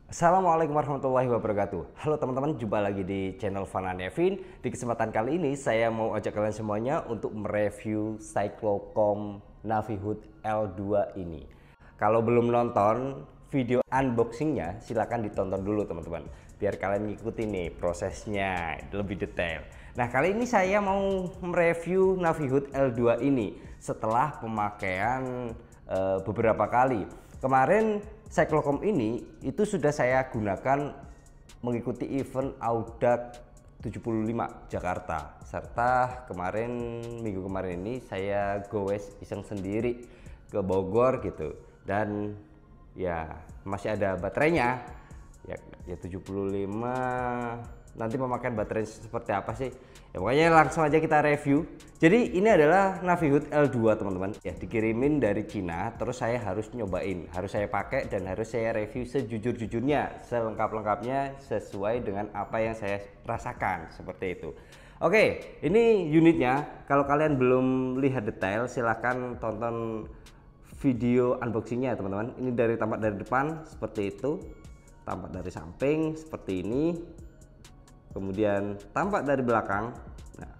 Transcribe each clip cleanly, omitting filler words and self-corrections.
Assalamualaikum warahmatullahi wabarakatuh. Halo teman-teman, jumpa lagi di channel Fanan Evin. Di kesempatan kali ini saya mau ajak kalian semuanya untuk mereview Cyclocom Navihood L2 ini. Kalau belum nonton video unboxingnya, silahkan ditonton dulu teman-teman, biar kalian ngikuti nih prosesnya lebih detail. Nah, kali ini saya mau mereview Navihood L2 ini setelah pemakaian beberapa kali. Kemarin Cyclocom ini itu sudah saya gunakan mengikuti event Audax 75 Jakarta, serta minggu kemarin ini saya goes iseng sendiri ke Bogor gitu, dan ya masih ada baterainya ya 75. Nanti pemakaian baterai seperti apa sih ya, pokoknya langsung aja kita review. Jadi ini adalah Navihood L2 teman-teman ya, dikirimin dari Cina, terus saya harus nyobain, harus saya pakai dan harus saya review sejujur-jujurnya, selengkap-lengkapnya sesuai dengan apa yang saya rasakan, seperti itu. Oke, ini unitnya. Kalau kalian belum lihat detail, silahkan tonton video unboxingnya teman-teman. Ini dari tampak dari depan seperti itu, tampak dari samping seperti ini, kemudian tampak dari belakang. Nah,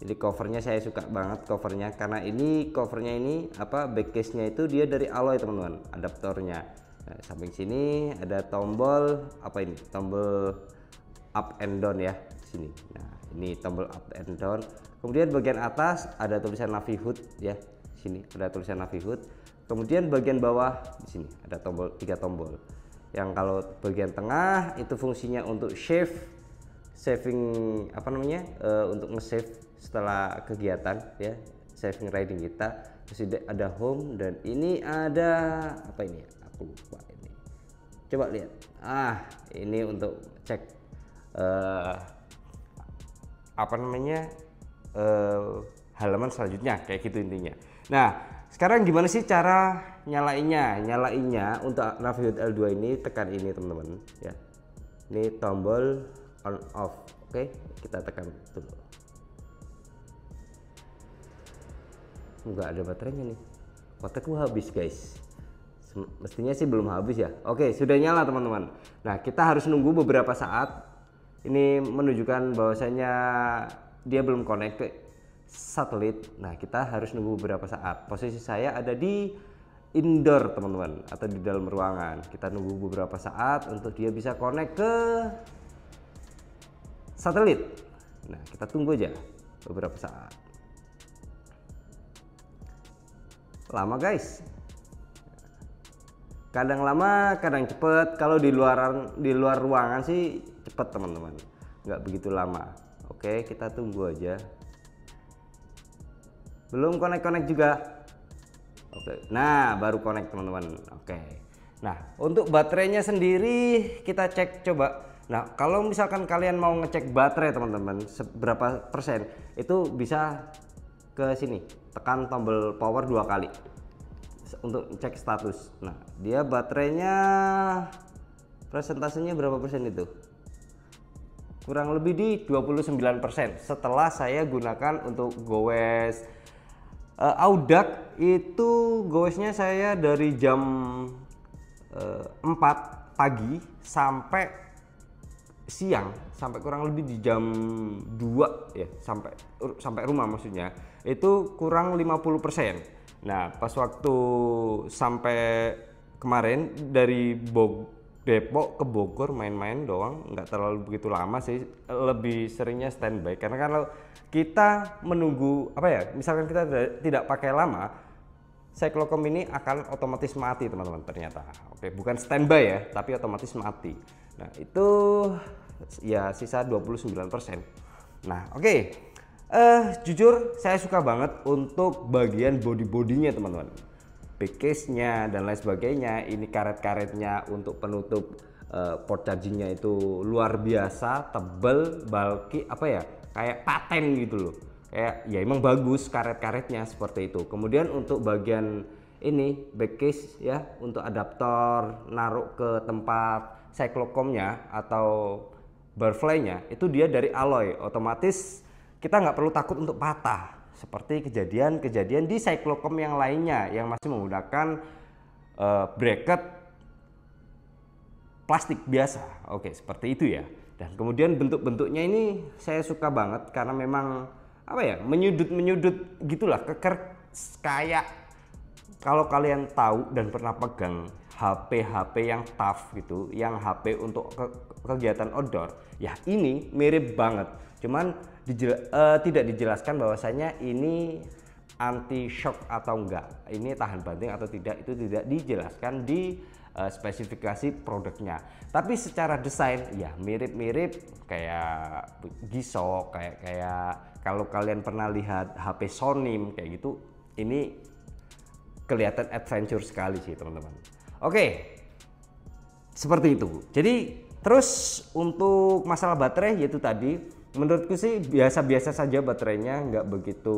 ini covernya saya suka banget covernya, karena ini covernya ini back case nya itu dia dari alloy teman-teman, adaptornya. Nah, samping sini ada tombol tombol up and down ya di sini. Nah, ini tombol up and down. Kemudian bagian atas ada tulisan Navihood ya, sini ada tulisan Navihood. Kemudian bagian bawah di sini ada tiga tombol. Yang kalau bagian tengah itu fungsinya untuk saving untuk nge-save setelah kegiatan ya, saving riding kita. Terus ada home, dan ini ada ini ya, aku lupa ini, coba lihat. Ini untuk cek halaman selanjutnya kayak gitu intinya. Nah, sekarang gimana sih cara nyalainnya untuk Navihood L2 ini? Tekan ini teman-teman ya, ini tombol on off. Oke, kita tekan dulu. Nggak ada baterainya nih, bateraiku habis guys. Mestinya sih belum habis ya. Oke, sudah nyala teman-teman. Nah, kita harus nunggu beberapa saat. Ini menunjukkan bahwasanya dia belum connect ke satelit. Nah, kita harus nunggu beberapa saat. Posisi saya ada di indoor teman-teman, atau di dalam ruangan. Kita nunggu beberapa saat untuk dia bisa connect ke satelit. Nah, kita tunggu aja beberapa saat. Lama guys, kadang lama kadang cepet. Kalau di luar ruangan sih cepet teman-teman, nggak begitu lama. Oke, kita tunggu aja. Belum connect juga. Oke, nah baru connect teman-teman. Oke, nah untuk baterainya sendiri kita cek coba. Nah, kalau misalkan kalian mau ngecek baterai teman-teman seberapa persen, itu bisa ke sini, tekan tombol power 2 kali untuk cek status. Nah, dia baterainya presentasenya berapa persen itu? Kurang lebih di 29%. Setelah saya gunakan untuk goes Audax, itu goesnya saya dari jam 4 pagi sampai siang, sampai kurang lebih di jam 2 ya, sampai rumah maksudnya, itu kurang 50%. Nah, pas waktu sampai kemarin dari Depok ke Bogor main-main doang, nggak terlalu begitu lama sih, lebih seringnya standby, karena kalau kita menunggu misalkan kita tidak pakai lama, Cyclocom ini akan otomatis mati teman-teman ternyata. Oke, bukan standby ya, tapi otomatis mati. Nah, itu ya sisa 29%. Nah, oke. Jujur saya suka banget untuk bagian bodinya teman-teman. Back case-nya dan lain sebagainya. Ini karet-karetnya untuk penutup port charging-nya itu luar biasa, tebel, bulky, kayak paten gitu loh. Kayak ya emang bagus karet-karetnya seperti itu. Kemudian untuk bagian ini back case ya, untuk adaptor naruh ke tempat Cyclocom-nya atau barfly-nya, itu dia dari alloy, otomatis kita nggak perlu takut untuk patah seperti kejadian di Cyclocom yang lainnya yang masih menggunakan bracket plastik biasa. Oke, seperti itu ya. Dan kemudian bentuk-bentuknya ini saya suka banget karena memang apa ya, menyudut-menyudut gitulah, keker, kayak kalau kalian tahu dan pernah pegang HP yang tough gitu, yang HP untuk kegiatan outdoor, ya ini mirip banget. Cuman tidak dijelaskan bahwasanya ini anti shock atau enggak, ini tahan banting atau tidak, itu tidak dijelaskan di spesifikasi produknya. Tapi secara desain ya mirip-mirip kayak Gisok, kayak kalau kalian pernah lihat HP Sonim kayak gitu, ini kelihatan adventure sekali sih teman-teman. Oke, seperti itu. Jadi terus untuk masalah baterai yaitu tadi, menurutku sih biasa-biasa saja baterainya, nggak begitu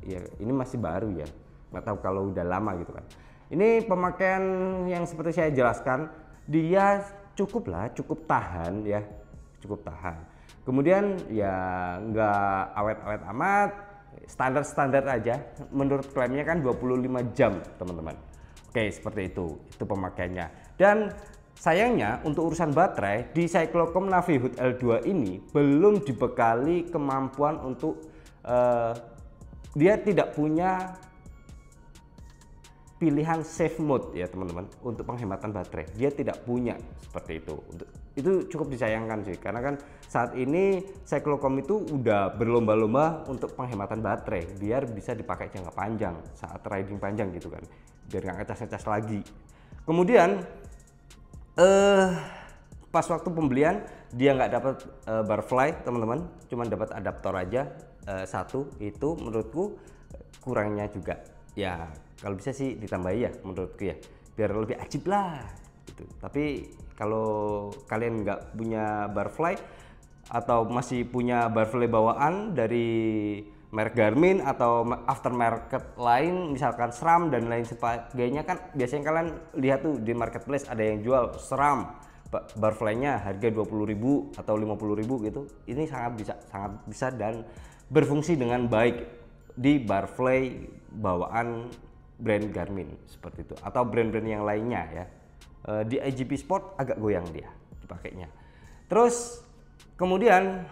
ya, ini masih baru ya, nggak tahu kalau udah lama gitu kan. Ini pemakaian yang seperti saya jelaskan, dia cukup tahan ya, cukup tahan. Kemudian ya nggak awet-awet amat, standar aja. Menurut klaimnya kan 25 jam teman-teman. Oke, seperti itu pemakaiannya. Dan sayangnya untuk urusan baterai di Cyclocom Navihood L2 ini belum dibekali kemampuan untuk dia tidak punya pilihan safe mode ya teman-teman untuk penghematan baterai. Dia tidak punya seperti itu. Itu cukup disayangkan sih, karena kan saat ini Cyclocom itu udah berlomba-lomba untuk penghematan baterai biar bisa dipakai jangka panjang saat riding panjang gitu kan, biar nggak ngecas-ngecas lagi. Kemudian pas waktu pembelian dia nggak dapat barfly teman-teman, cuma dapat adaptor aja satu. Itu menurutku kurangnya juga ya, kalau bisa sih ditambahi ya menurutku ya, biar lebih ajib lah gitu. Tapi kalau kalian nggak punya barfly atau masih punya barfly bawaan dari merek Garmin atau aftermarket lain, misalkan SRAM dan lain sebagainya, kan biasanya kalian lihat tuh di marketplace ada yang jual SRAM barfly-nya harga 20.000 atau 50.000 gitu. Ini sangat bisa dan berfungsi dengan baik di barfly bawaan brand Garmin seperti itu, atau brand-brand yang lainnya ya. Di IGP Sport agak goyang dia dipakainya. Terus kemudian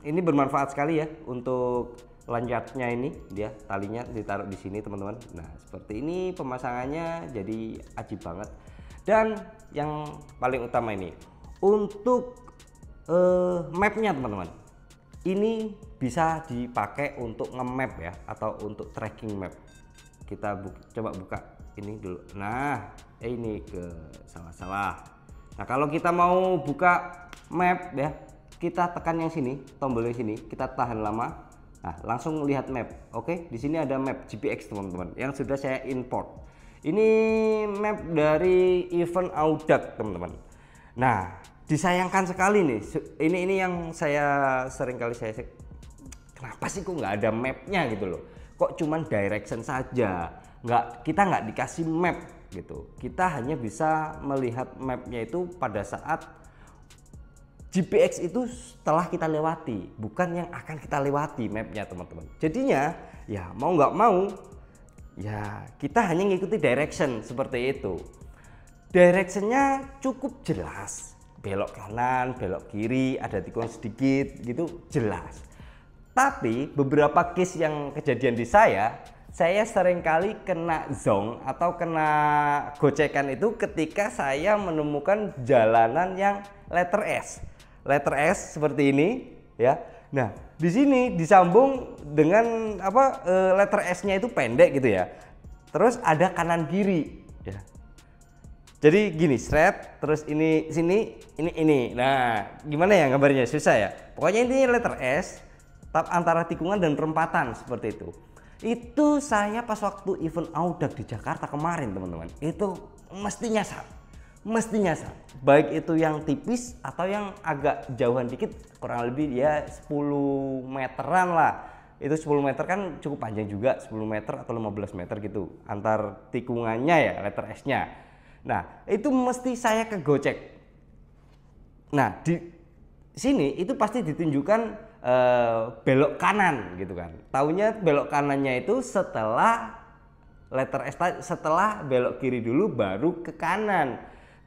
ini bermanfaat sekali ya untuk lanyardnya, ini dia talinya ditaruh di sini teman-teman. Nah seperti ini pemasangannya, jadi ajib banget. Dan yang paling utama ini untuk mapnya teman-teman, ini bisa dipakai untuk nge-map ya, atau untuk tracking map. Kita coba buka ini dulu. Nah ini ke salah. Nah kalau kita mau buka map ya, kita tekan yang sini, tombol yang sini, kita tahan lama. Nah langsung lihat map. Oke, di sini ada map GPX teman-teman yang sudah saya import. Ini map dari event Audax teman-teman. Nah disayangkan sekali nih, ini yang saya seringkali kenapa sih kok nggak ada mapnya gitu loh, kok cuman direction saja, kita nggak dikasih map gitu. Kita hanya bisa melihat mapnya itu pada saat GPX itu setelah kita lewati, bukan yang akan kita lewati mapnya teman-teman. Jadinya ya mau nggak mau ya kita hanya ngikuti direction seperti itu. Directionnya cukup jelas, belok kanan, belok kiri, ada tikungan sedikit gitu, jelas. Tapi beberapa case yang kejadian di saya seringkali kena zong atau kena gocekan itu ketika saya menemukan jalanan yang letter S seperti ini ya. Nah di sini disambung dengan letter S-nya itu pendek gitu ya. Terus ada kanan kiri ya. Jadi gini, straight, terus ini sini, ini. Nah gimana ya gambarnya, susah ya. Pokoknya ini letter S antara tikungan dan perempatan seperti itu. Itu saya pas waktu event Audax di Jakarta kemarin teman-teman, itu mesti nyasar. Baik itu yang tipis atau yang agak jauhan dikit, kurang lebih ya 10 meteran lah. Itu 10 meter kan cukup panjang juga, 10 meter atau 15 meter gitu antar tikungannya ya, letter S-nya. Nah itu mesti saya kegocek. Nah di sini itu pasti ditunjukkan belok kanan gitu kan. Taunya belok kanannya itu setelah letter S, setelah belok kiri dulu baru ke kanan.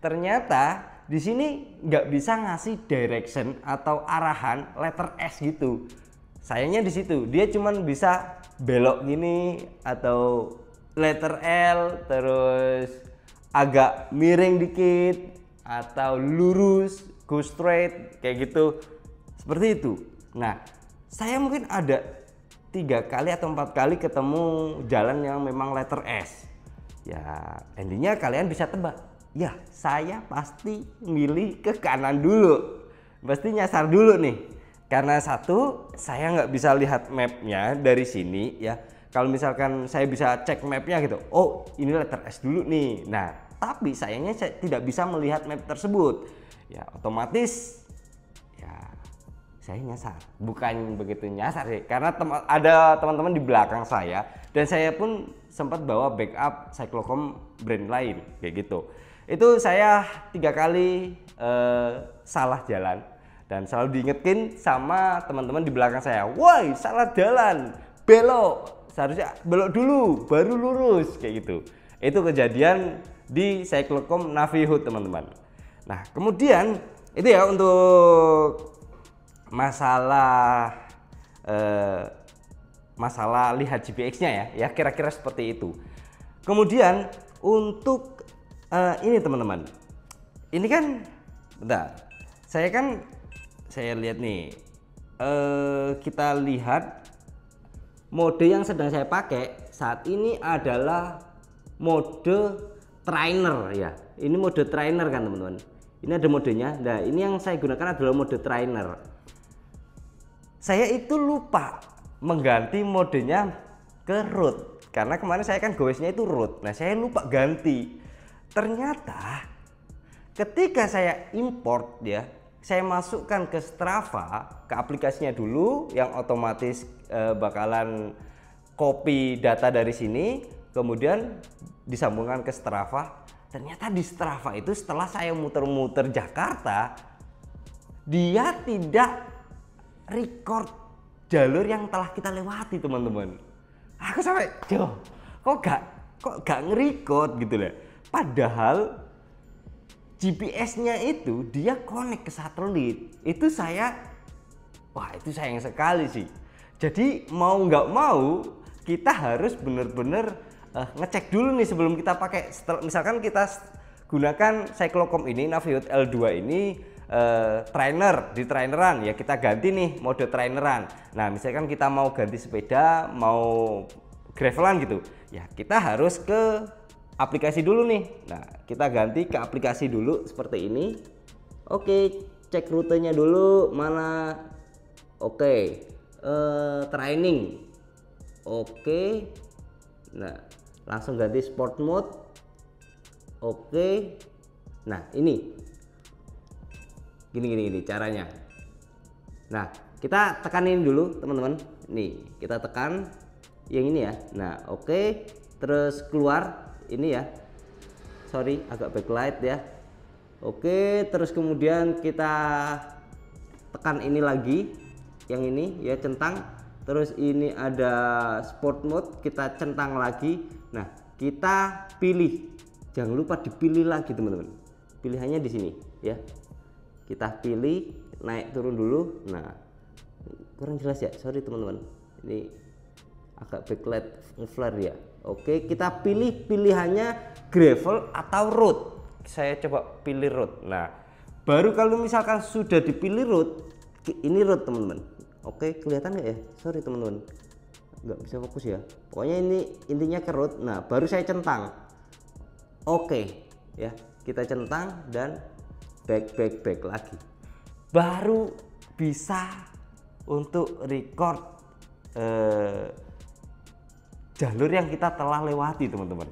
ternyata di sini nggak bisa ngasih direction atau arahan letter S gitu. Sayangnya di situ dia cuman bisa belok gini atau letter L terus agak miring dikit atau lurus go straight kayak gitu, seperti itu. Nah, saya mungkin ada 3 kali atau 4 kali ketemu jalan yang memang letter S. Ya, endingnya kalian bisa tebak. Ya, saya pasti milih ke kanan dulu. Pasti nyasar dulu nih. Karena satu, saya nggak bisa lihat mapnya dari sini ya. Kalau misalkan saya bisa cek mapnya gitu, oh ini letter S dulu nih. Nah, tapi sayangnya saya tidak bisa melihat map tersebut. Ya, otomatis ya saya nyasar. Bukan begitu nyasar sih, karena ada teman-teman di belakang saya dan saya pun sempat bawa backup Cyclocom brand lain kayak gitu. Itu saya 3 kali salah jalan dan selalu diingetin sama teman-teman di belakang saya, woi salah jalan, belok, seharusnya belok dulu baru lurus kayak gitu. Itu kejadian di Cyclocom Navihood teman-teman. Nah, kemudian itu ya untuk masalah masalah lihat GPX-nya ya kira-kira seperti itu. Kemudian untuk ini teman-teman, ini kan bentar, saya lihat nih, kita lihat mode yang sedang saya pakai saat ini adalah mode trainer ya. Ini mode trainer kan teman-teman, ini ada modenya. Nah, ini yang saya gunakan adalah mode trainer. Saya itu lupa mengganti modenya ke root karena kemarin saya kan goesnya itu root. Nah, saya lupa ganti. Ternyata ketika saya import ya, saya masukkan ke Strava, ke aplikasinya dulu yang otomatis bakalan copy data dari sini, kemudian disambungkan ke Strava. Ternyata di Strava itu setelah saya muter-muter Jakarta, dia tidak record jalur yang telah kita lewati teman-teman. Aku sampai, kok gak nge-record gitu lah. Padahal GPS-nya itu dia connect ke satelit. Itu sayang sekali sih. Jadi mau nggak mau kita harus bener-bener ngecek dulu nih sebelum kita pakai. Misalkan kita gunakan Cyclocom ini, Navihood L2 ini trainer, di traineran ya kita ganti nih mode traineran. Nah, misalkan kita mau ganti sepeda, mau gravelan gitu, ya kita harus ke aplikasi dulu nih. Nah, kita ganti ke aplikasi dulu seperti ini. Oke, cek rutenya dulu mana. Oke, training. Oke, nah langsung ganti sport mode. Oke, nah ini gini caranya. Nah, kita tekanin dulu teman-teman. Nih, kita tekan yang ini ya. Nah, oke, terus keluar ini ya, sorry agak backlight ya. Oke, terus kemudian kita tekan ini lagi, yang ini ya centang. Terus ini ada sport mode, kita centang lagi. Nah, kita pilih, jangan lupa dipilih lagi teman-teman. Pilihannya di sini ya. Kita pilih, naik turun dulu. Nah, kurang jelas ya, sorry teman-teman. Ini agak backlight flare ya. Oke, kita pilih pilihannya gravel atau road. Saya coba pilih road. Nah, baru kalau misalkan sudah dipilih road, ini road teman-teman. Oke, kelihatan nggak ya? Sorry teman-teman, nggak bisa fokus ya. Pokoknya ini intinya ke road. Nah, baru saya centang. Oke, ya kita centang dan back lagi. Baru bisa untuk record jalur yang kita telah lewati teman-teman.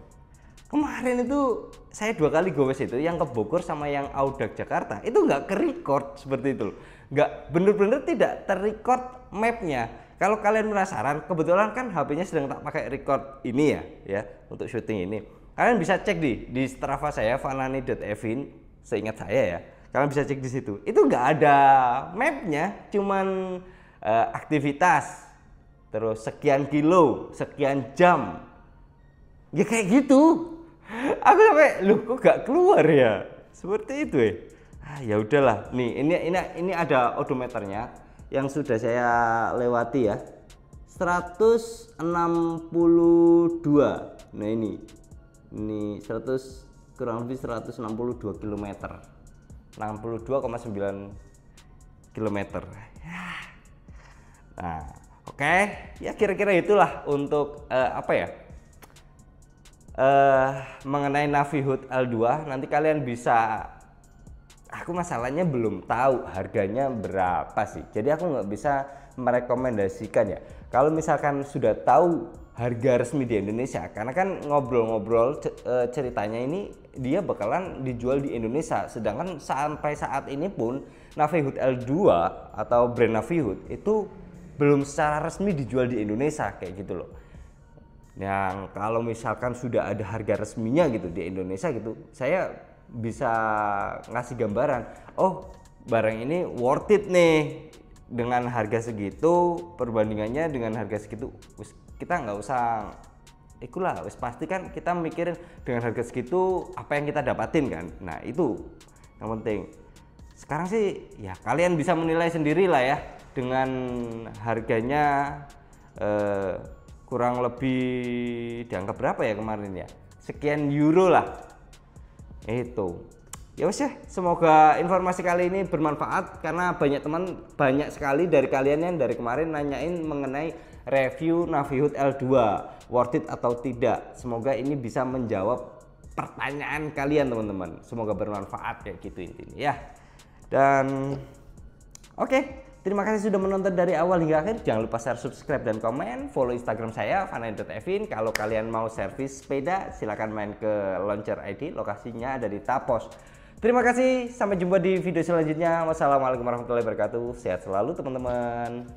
Kemarin itu saya 2 kali gowes itu, yang ke Bogor sama yang Audax Jakarta itu nggak ke record seperti itu, nggak bener-bener tidak terrecord mapnya. Kalau kalian penasaran, kebetulan kan HP-nya sedang tak pakai record ini ya untuk syuting ini. Kalian bisa cek di Strava saya fanani.evin, seingat saya ya. Kalian bisa cek di situ. Itu nggak ada mapnya, cuman aktivitas, terus sekian kilo, sekian jam, ya kayak gitu. Aku sampai, loh kok gak keluar ya, Seperti itu ya. Ya udahlah. Nih, ini ada odometernya yang sudah saya lewati ya. 162. Nah, ini 100 kurang lebih 162 km. 62,9 km. Nah, oke. Ya kira-kira itulah untuk mengenai Navihut L2. Nanti kalian bisa, aku masalahnya belum tahu harganya berapa sih, jadi aku nggak bisa merekomendasikan ya. Kalau misalkan sudah tahu harga resmi di Indonesia, karena kan ngobrol-ngobrol ceritanya ini dia bakalan dijual di Indonesia, sedangkan sampai saat ini pun Navihut L2 atau brand Navihut itu belum secara resmi dijual di Indonesia kayak gitu loh. Yang kalau misalkan sudah ada harga resminya gitu di Indonesia gitu, saya bisa ngasih gambaran, oh barang ini worth it nih dengan harga segitu, perbandingannya dengan harga segitu kita nggak usah ikulah, wis pasti kan kita mikirin dengan harga segitu apa yang kita dapatin kan. Nah itu yang penting. Sekarang sih ya kalian bisa menilai sendiri lah ya, dengan harganya kurang lebih dianggap berapa ya kemarin ya, sekian euro lah itu. Ya wes ya, semoga informasi kali ini bermanfaat, karena banyak sekali dari kalian yang dari kemarin nanyain mengenai review Navihut L2 worth it atau tidak. Semoga ini bisa menjawab pertanyaan kalian teman-teman, semoga bermanfaat kayak gitu intinya ya. Dan oke. Terima kasih sudah menonton dari awal hingga akhir. Jangan lupa share, subscribe, dan komen. Follow Instagram saya, fana.evin. Kalau kalian mau servis sepeda, silahkan main ke Launcher ID. Lokasinya ada di Tapos. Terima kasih. Sampai jumpa di video selanjutnya. Wassalamualaikum warahmatullahi wabarakatuh. Sehat selalu teman-teman.